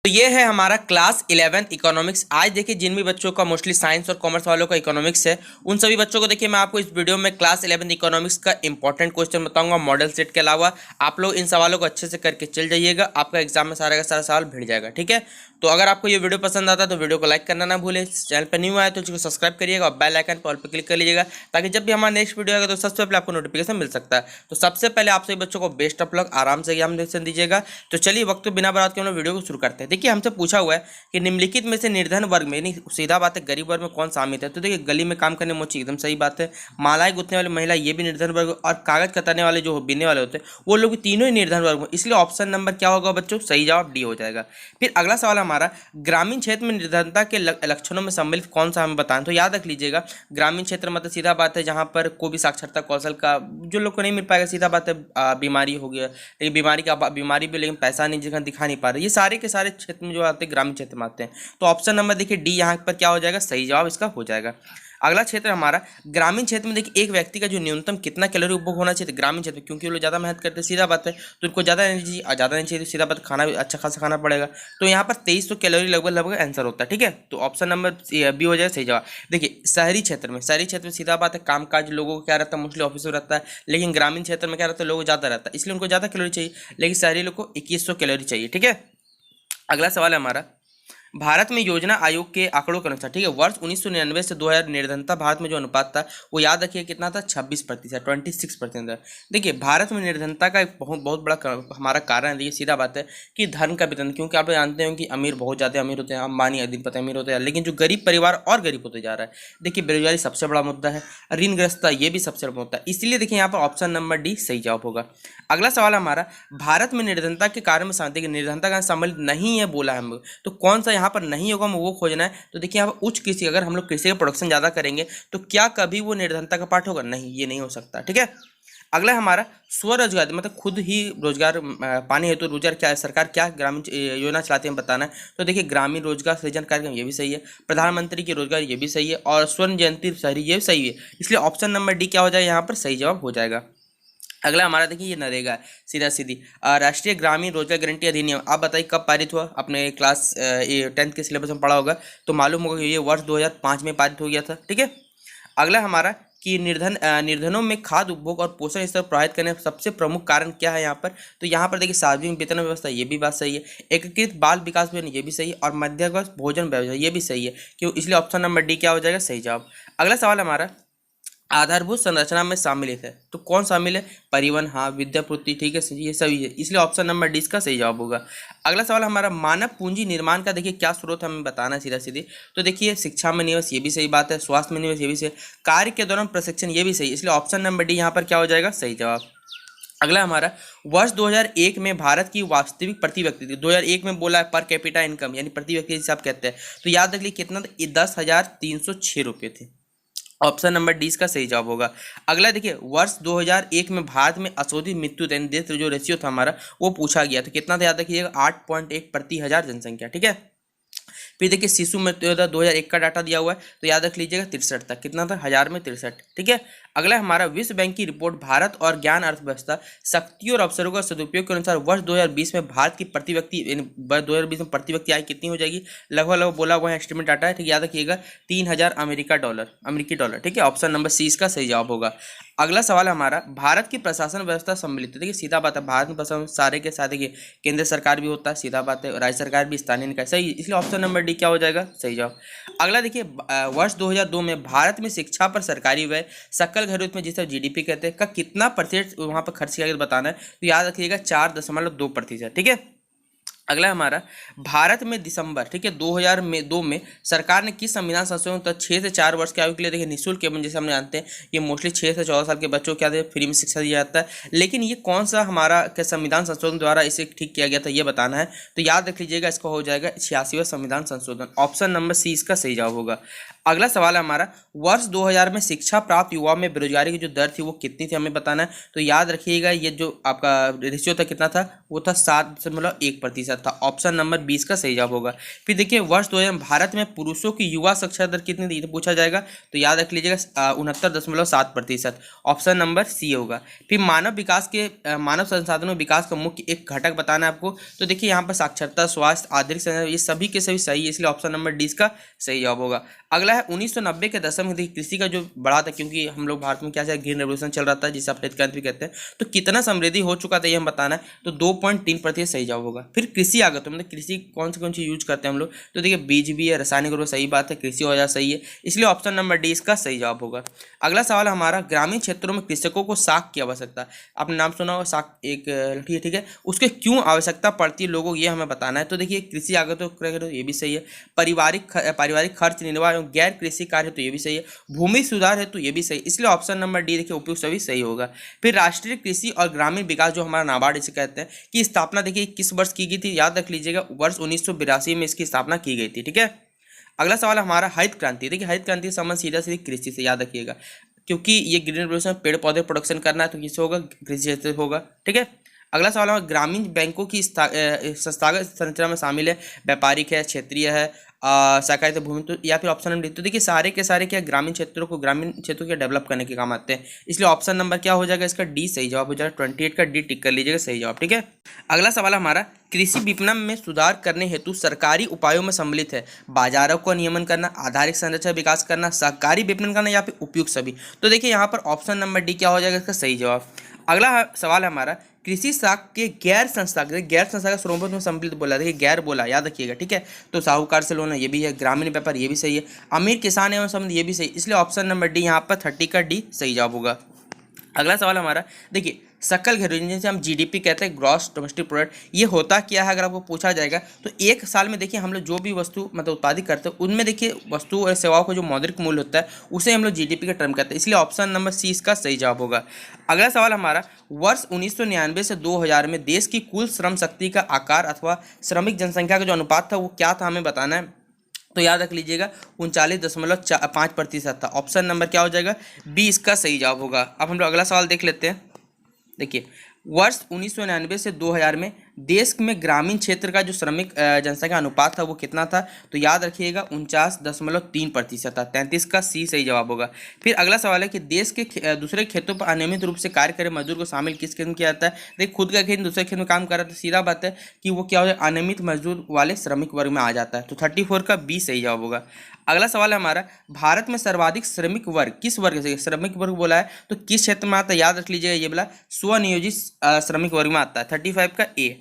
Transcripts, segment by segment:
तो ये है हमारा क्लास 11th इकोनॉमिक्स। आज देखिए जिन भी बच्चों का मोस्टली साइंस और कॉमर्स वालों का इकोनॉमिक्स है, उन सभी बच्चों को देखिए मैं आपको इस वीडियो में क्लास 11th इकोनॉमिक्स का इंपॉर्टेंट क्वेश्चन बताऊंगा मॉडल सेट के अलावा। आप लोग इन सवालों को अच्छे से करके चल जाइएगा, आपका एग्जाम में सारा का सारा सवाल भिड़ जाएगा। ठीक है, तो अगर आपको ये वीडियो पसंद आता है तो वीडियो को लाइक करना ना भूले, चैनल पर न्यू आए तो इसको सब्सक्राइब करिएगा और बेल आइकन पर ऑल पर क्लिक कर लीजिएगा, ताकि जब भी हमारा नेक्स्ट वीडियो आएगा तो सबसे पहले आपको नोटिफिकेशन मिल सकता है। तो सबसे पहले आप सभी बच्चों को बेस्ट ऑफ लक, आराम से एग्जामिनेशन दीजिएगा। तो चलिए वक्त को बिना बर्बाद के हम लोग वीडियो को शुरू करते हैं। देखिए हमसे पूछा हुआ है कि निम्नलिखित में से निर्धन वर्ग में, नहीं सीधा बात है गरीब वर्ग में कौन शामिल है। तो देखिए गली में काम करने मोची एकदम सही बात है, मालाएं गुथने वाली महिला ये भी निर्धन वर्ग, और कागज कतरने वाले जो बीने वाले होते हैं वो लोग भी तीनों ही निर्धन वर्ग में, इसलिए ऑप्शन नंबर क्या होगा बच्चों, सही जवाब डी हो जाएगा। फिर अगला सवाल हमारा, ग्रामीण क्षेत्र में निर्धनता के लक्षणों में सम्मिलित कौन सा हमें बताएं। तो याद रख लीजिएगा ग्रामीण क्षेत्र मतलब सीधा बात है जहाँ पर कोई भी साक्षरता कौशल का जो लोग को नहीं मिल पाएगा, सीधा बात है बीमारी हो गया, लेकिन बीमारी भी, लेकिन पैसा नहीं जगह दिखा नहीं पा रहा, ये सारे के सारे क्षेत्र में जो आते हैं ग्रामीण क्षेत्र में आते हैं। तो ऑप्शन नंबर देखिए डी यहाँ पर क्या हो जाएगा, सही जवाब इसका हो जाएगा। अगला क्षेत्र हमारा, ग्रामीण क्षेत्र में देखिए एक व्यक्ति का जो न्यूनतम कितना कैलोरी उपभोग होना चाहिए ग्रामीण क्षेत्र में, क्योंकि वो लोग ज़्यादा मेहनत करते हैं, सीधा बात है तो उनको ज़्यादा एनर्जी ज़्यादा नहीं चाहिए, तो सीधा बात खाना भी अच्छा खासा खाना पड़ेगा। तो यहाँ पर 2300 कैलोरी लगभग आंसर होता है। ठीक है, तो ऑप्शन नंबर बी हो जाएगा सही जवाब। देखिए शहरी क्षेत्र में सीधा बात है कामकाज लोगों को क्या रहता है, मोस्टली ऑफिस में रहता है, लेकिन ग्रामीण क्षेत्र में क्या रहता है, लोगों ज़्यादा रहता है, इसलिए उनको ज़्यादा कैलोरी चाहिए, लेकिन शहरी लोग को 2100 कैलोरी चाहिए। ठीक है, अगला सवाल है हमारा, भारत में योजना आयोग के आंकड़ों के अनुसार, ठीक है, वर्ष 1999 से 2000 निर्धनता भारत में जो अनुपात था वो याद रखिए कितना था, 26%, 26%। देखिए भारत में निर्धनता का एक बहुत बड़ा हमारा कारण है, देखिए सीधा बात है कि धर्म का वितरण, क्योंकि आप जानते हैं कि अमीर बहुत ज़्यादा अमीर होते हैं, अंबानी अधिपति अमीर होते हैं, लेकिन जो गरीब परिवार और गरीब होते जा रहा है। देखिए बेरोजगारी सबसे बड़ा मुद्दा है, ऋणग्रस्तता ये भी सबसे बड़ा मुद्दा है, इसलिए देखिए यहाँ पर ऑप्शन नंबर डी सही जवाब होगा। अगला सवाल हमारा, भारत में निर्धनता के कारण में देखिए निर्धनता का सम्मिलित नहीं है बोला हम, तो कौन सा यहाँ पर नहीं होगा वो खोजना है। तो देखिए यहाँ पर उच्च कृषि, अगर हम लोग कृषि का प्रोडक्शन ज़्यादा करेंगे तो क्या कभी वो निर्धनता का पार्ट होगा, नहीं ये नहीं हो सकता। ठीक है, अगला हमारा, स्वरोजगार मतलब खुद ही रोजगार पाने हेतु रोजगार क्या है, सरकार क्या ग्रामीण योजना चलाती है बताना है। तो देखिए ग्रामीण रोजगार सृजन कार्यक्रम ये भी सही है, प्रधानमंत्री की रोजगार ये भी सही है, और स्वर्ण जयंती शहरी ये भी सही है, इसलिए ऑप्शन नंबर डी क्या हो जाएगा, यहाँ पर सही जवाब हो जाएगा। अगला हमारा देखिए ये नरेगा है, सीधा सीधी राष्ट्रीय ग्रामीण रोजगार गारंटी अधिनियम, आप बताइए कब पारित हुआ, अपने क्लास 10th के सिलेबस में पढ़ा होगा तो मालूम होगा कि ये वर्ष 2005 में पारित हो गया था। ठीक है, अगला हमारा कि निर्धनों में खाद्य उपभोग और पोषण स्तर प्रभावित करने का सबसे प्रमुख कारण क्या है यहाँ पर। तो यहाँ पर देखिए सार्वजनिक वितरण व्यवस्था ये भी बात सही है, एकीकृत बाल विकास योजना ये भी सही है, और मध्यवर्ग भोजन व्यवस्था ये भी सही है, क्यों, इसलिए ऑप्शन नंबर डी क्या हो जाएगा, सही जवाब। अगला सवाल हमारा, आधारभूत संरचना में शामिल है, तो कौन शामिल है, परिवहन, हाँ, विद्यापूर्ति, ठीक है, ये सभी है, इसलिए ऑप्शन नंबर डी इसका सही जवाब होगा। अगला सवाल हमारा, मानव पूंजी निर्माण का देखिए क्या स्रोत हमें बताना है सीधा सीधे। तो देखिए शिक्षा में निवेश ये भी सही बात है, स्वास्थ्य में निवेश ये भी सही, कार्य के दौरान प्रशिक्षण ये भी सही, इसलिए ऑप्शन नंबर डी यहाँ पर क्या हो जाएगा, सही जवाब। अगला हमारा, वर्ष 2001 में भारत की वास्तविक प्रति व्यक्ति थी, 2001 में बोला है पर कैपिटा इनकम यानी प्रति व्यक्ति हिसाब कहते हैं, तो याद रख लीजिए कितना था, 10,306 रुपये थे, ऑप्शन नंबर डी इसका सही जवाब होगा। अगला देखिए, वर्ष 2001 में भारत में अशोधित मृत्यु दर डेथ जो रेशियो था हमारा वो पूछा गया, तो कितना था याद रखिएगा, 8.1 प्रति हजार जनसंख्या। ठीक है, फिर देखिए शिशु मृत्यु दर 2001 का डाटा दिया हुआ है, तो याद रख लीजिएगा 63 था, कितना था, 1000 में 63। ठीक है, अगला हमारा, विश्व बैंक की रिपोर्ट भारत और ज्ञान अर्थव्यवस्था शक्ति और अवसरों का सदुपयोग के अनुसार वर्ष 2020 में भारत की प्रति व्यक्ति 2020 में प्रति व्यक्ति आय कितनी हो जाएगी, लगभग बोला हुआ है, एस्टिमेट डाटा है, ठीक, याद रखिएगा 3000 अमेरिकी डॉलर। ठीक है, ऑप्शन नंबर सी इसका सही जवाब होगा। अगला सवाल हमारा, भारत की प्रशासन व्यवस्था सम्मिलित है, देखिए सीधा बात है भारत में प्रशासन सारे के साथ देखिए केंद्र सरकार भी होता है, सीधा बात है, राज्य सरकार भी, स्थानीय निकाय, सही, इसलिए ऑप्शन नंबर डी क्या हो जाएगा, सही जवाब। अगला देखिए, वर्ष 2002 में भारत में शिक्षा पर सरकारी व्यय सकल घरेलू उत्पाद जिसे जीडीपी कहते हैं का कितना प्रतिशत वहाँ पर खर्च किया गया बताना है, तो याद रखिएगा 4.2%। ठीक है, अगला हमारा, भारत में दिसंबर, ठीक है, 2002 में सरकार ने किस संविधान संशोधन तक 6 से 4 वर्ष के आयु के लिए देखिए निःशुल्क एवं जैसे हम जानते हैं ये मोस्टली 6 से 14 साल के बच्चों को क्या दे फ्री में शिक्षा दिया जाता है, लेकिन ये कौन सा हमारा क्या संविधान संशोधन द्वारा इसे ठीक किया गया था ये बताना है, तो याद रख लीजिएगा इसका हो जाएगा 86वां संविधान संशोधन, ऑप्शन नंबर सी इसका सही जवाब होगा। अगला सवाल है हमारा, वर्ष 2000 में शिक्षा प्राप्त युवाओं में बेरोजगारी की जो दर थी वो कितनी थी हमें बताना है। तो याद रखिएगा ये जो आपका रेशियो था कितना था, वो था 7.1% था। ऑप्शन नंबर 20 का सही जवाब होगा। फिर देखिए वर्ष 2000 में भारत में पुरुषों की युवा साक्षरता दर कितनी थी, तो पूछा जाएगा, तो याद रख लीजिएगा 69.7%। ऑप्शन नंबर सी होगा। फिर मानव विकास के मानव संसाधनों विकास का मुख्य एक घटक बताना है आपको। तो देखिए यहाँ पर साक्षरता, स्वास्थ्य, आधुनिक संसाधन, ये सभी के सभी सही है, इसलिए ऑप्शन नंबर डी का सही जवाब होगा। अगला है 1990 के दशक में कृषि का जो बढ़ा था, क्योंकि हम लोग भारत में क्या है ग्रीन रेवोल्यूशन चल रहा था जिसे आप हरित क्रांति भी कहते हैं, तो कितना समृद्धि हो चुका था ये हम बताना है। तो 2.3% सही जवाब होगा। फिर कृषि आ गया, तो मतलब कृषि कौन सी यूज करते हैं हम लोग, तो देखिए बीज भी है, रासायनिक उर्वरक सही बात है, कृषि औजार सही है, इसलिए ऑप्शन नंबर डी इसका सही जवाब होगा। अगला सवाल हमारा, ग्रामीण क्षेत्रों में कृषकों को साख की आवश्यकता, आपने नाम सुना होगा साख एक ठीक है, उसके क्यों आवश्यकता पड़ती है लोगों को, ये हमें बताना है। तो देखिए कृषि आ गया तो ये भी सही है, पारिवारिक खर्च निर्वाह एवं गैर कृषि कार्य तो ये भी सही है, भूमि सुधार है तो ये भी सही, इसलिए ऑप्शन नंबर डी देखिए उपयुक्त सभी सही होगा। फिर राष्ट्रीय कृषि और ग्रामीण विकास जो हमारा नाबार्ड इसे कहते हैं, की स्थापना देखिए किस वर्ष की गई थी, याद रख लीजिएगा वर्ष 1982 में इसकी स्थापना की गई थी। ठीक है, अगला सवाल हमारा हरित क्रांति। देखिए हरित क्रांति का संबंध सीधा सीधी कृषि से, याद रखिएगा, क्योंकि ये ग्रीन रेवोल्यूशन पेड़ पौधे प्रोडक्शन करना है तो किससे होगा, कृषि से होगा। ठीक है, अगला सवाल हमारा, ग्रामीण बैंकों की संस्थागत संरचना में शामिल है, व्यापारिक है, क्षेत्रीय है, सहकारिता भूमि, तो या फिर ऑप्शन नंबर। तो देखिए सारे के सारे क्या ग्रामीण क्षेत्रों को डेवलप करने के काम आते हैं, इसलिए ऑप्शन नंबर क्या हो जाएगा, इसका डी सही जवाब हो जाएगा। 28 का डी टिक कर लीजिएगा सही जवाब। ठीक है, अगला सवाल हमारा, कृषि विपणन में सुधार करने हेतु सरकारी उपायों में सम्मिलित है बाजारों को नियमन करना, आधारिक संरचना विकास करना, सहकारी विपणन करना या फिर उपयुक्त सभी। तो देखिए यहाँ पर ऑप्शन नंबर डी क्या हो जाएगा, इसका सही जवाब। अगला सवाल है हमारा, कृषि शाख के गैर संस्थागत स्वरूपों में सम्मिलित बोला, देखिए गैर बोला, याद रखिएगा। ठीक है, तो साहूकार से लोना ये भी है, ग्रामीण व्यापार ये भी सही है, अमीर किसान एवं संबंध ये भी सही, इसलिए ऑप्शन नंबर डी यहाँ पर 30 का डी सही जवाब होगा। अगला सवाल हमारा, देखिए सकल घरेलू जिसे हम जीडीपी कहते हैं, ग्रॉस डोमेस्टिक प्रोडक्ट, ये होता क्या है अगर आपको पूछा जाएगा, तो एक साल में देखिए हम लोग जो भी वस्तु मतलब उत्पादित करते हैं उनमें देखिए वस्तु और सेवाओं का जो मौद्रिक मूल्य होता है उसे हम लोग जीडीपी का टर्म कहते हैं, इसलिए ऑप्शन नंबर सी इसका सही जवाब होगा। अगला सवाल हमारा, वर्ष 1999 से 2000 में देश की कुल श्रम शक्ति का आकार अथवा श्रमिक जनसंख्या का जो अनुपात था वो क्या था हमें बताना है। तो याद रख लीजिएगा 39.5% था। ऑप्शन नंबर क्या हो जाएगा, बी इसका सही जवाब होगा। अब हम लोग अगला सवाल देख लेते हैं। देखिए वर्ष 1999 से 2000 में देश में ग्रामीण क्षेत्र का जो श्रमिक जनसंख्या अनुपात था वो कितना था, तो याद रखिएगा 49.3% था। 33 का सी सही जवाब होगा। फिर अगला सवाल है कि देश के दूसरे खेतों पर अनियमित रूप से कार्य करे मजदूर को शामिल किस खेत में किया जाता है। देखिए खुद का खेत दूसरे खेत में काम कर रहा है तो सीधा बात है कि वो क्या हो जाए, अनियमित मजदूर वाले श्रमिक वर्ग में आ जाता है, तो 34 का बी सही जवाब होगा। अगला सवाल है हमारा, भारत में सर्वाधिक श्रमिक वर्ग किस वर्ग से, श्रमिक वर्ग बोला है तो किस क्षेत्र में आता है, याद रख लीजिएगा ये बोला स्वनियोजित श्रमिक वर्ग में आता है। 35 का ए।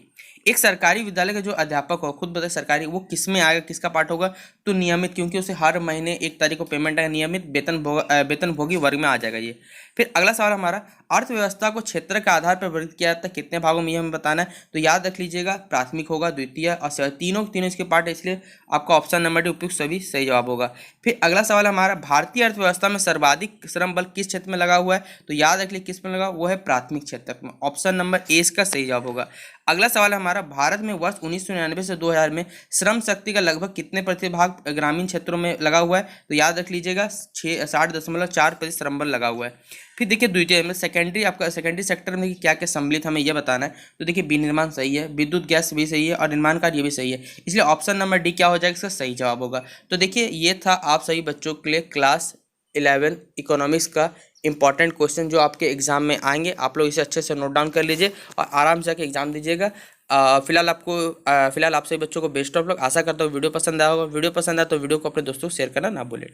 एक सरकारी विद्यालय का जो अध्यापक हो, खुद बताए सरकारी, वो किस में आएगा, किसका पार्ट होगा, तो नियमित, क्योंकि उसे हर महीने 1 तारीख को पेमेंट आएगा, नियमित वेतनभोगी वर्ग में आ जाएगा ये। फिर अगला सवाल हमारा, अर्थव्यवस्था को क्षेत्र के आधार पर वर्गीकृत किया जाता है, कितने भागों में ये हमें बताना है। तो याद रख लीजिएगा प्राथमिक होगा, द्वितीय और तीनों इसके पार्ट है, इसलिए आपका ऑप्शन नंबर डी उपयुक्त सभी सही जवाब होगा। फिर अगला सवाल हमारा, भारतीय अर्थव्यवस्था में सर्वाधिक श्रम बल किस क्षेत्र में लगा हुआ है, तो याद रख लीजिए किस में लगा, वो है प्राथमिक क्षेत्र में। ऑप्शन नंबर ए इसका सही जवाब होगा। अगला सवाल हमारा, भारत में वर्ष 1999 से 2000 में श्रम शक्ति का लगभग कितने प्रतिशत भाग ग्रामीण क्षेत्रों में लगा हुआ है, तो याद रख लीजिएगा 60.4% श्रम बल लगा हुआ है। फिर देखिए द्वितीय में सेकेंडरी सेक्टर में क्या क्या सम्मिलित हमें यह बताना है। तो देखिए विनिर्माण सही है, विद्युत गैस भी सही है और निर्माण कार्य भी सही है, इसलिए ऑप्शन नंबर डी क्या हो जाएगा, इसका सही जवाब होगा। तो देखिए ये था आप सभी बच्चों के लिए क्लास 11 इकोनॉमिक्स का इंपॉर्टेंट क्वेश्चन जो आपके एग्जाम में आएंगे। आप लोग इसे अच्छे से नोट डाउन कर लीजिए और आराम से आके एग्जाम दीजिएगा। फिलहाल आप सभी बच्चों को बेस्ट ऑफ लक। आशा करता हूँ वीडियो पसंद आया होगा। वीडियो पसंद आया तो वीडियो को अपने दोस्तों को शेयर करना ना भूलें। ठीक है।